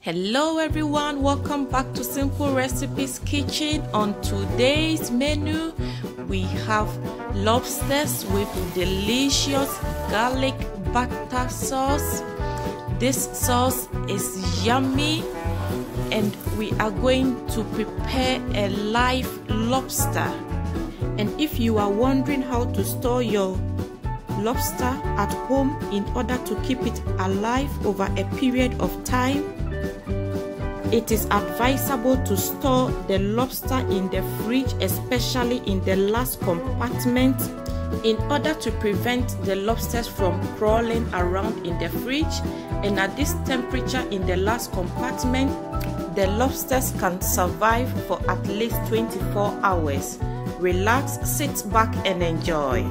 Hello everyone, welcome back to Simple Recipes Kitchen. On today's menu we have lobsters with delicious garlic butter sauce. This sauce is yummy and we are going to prepare a live lobster. And if you are wondering how to store your lobster at home in order to keep it alive over a period of time, it is advisable to store the lobster in the fridge, especially in the last compartment, in order to prevent the lobsters from crawling around in the fridge. And at this temperature in the last compartment, the lobsters can survive for at least 24 hours. Relax, sit back and enjoy.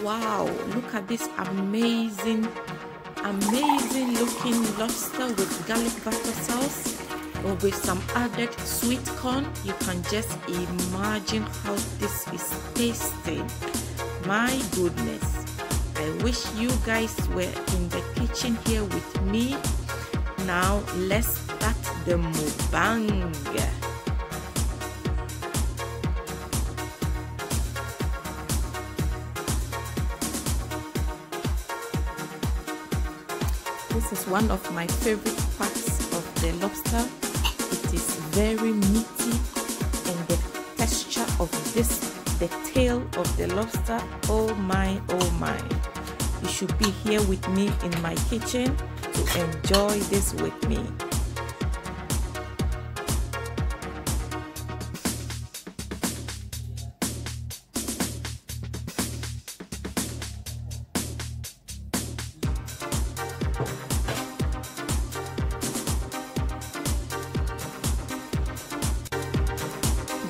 Wow, look at this amazing looking lobster with garlic butter sauce, or with some added sweet corn. You can just imagine how this is tasting. My goodness, I wish you guys were in the kitchen here with me. Now let's start the mukbang. This is one of my favorite parts of the lobster. It is very meaty, and the texture of this, the tail of the lobster, oh my, oh my. You should be here with me in my kitchen to enjoy this with me.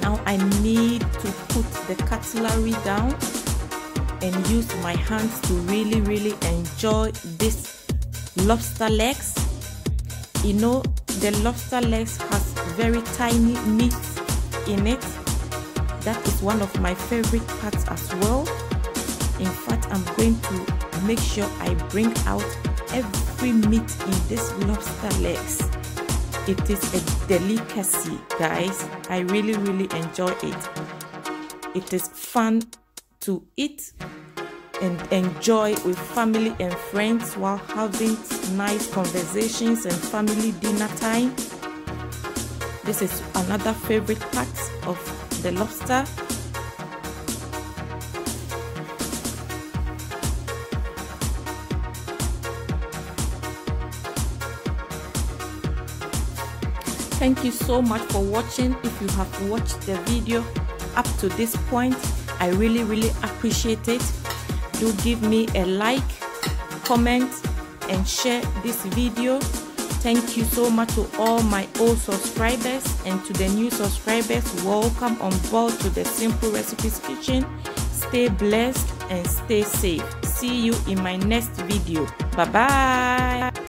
Now I need to put the cutlery down and use my hands to really enjoy this lobster legs. You know, the lobster legs has very tiny meat in it. That is one of my favorite parts as well. In fact, I'm going to make sure I bring out every meat in this lobster legs. It is a delicacy, guys. I really enjoy it. It is fun to eat and enjoy with family and friends while having nice conversations and family dinner time. This is another favorite part of the lobster. Thank you so much for watching. If you have watched the video up to this point, I really appreciate it. Do give me a like, comment, and share this video. Thank you so much to all my old subscribers, and to the new subscribers, welcome on board to the Simple Recipes Kitchen. Stay blessed and stay safe. See you in my next video. Bye bye.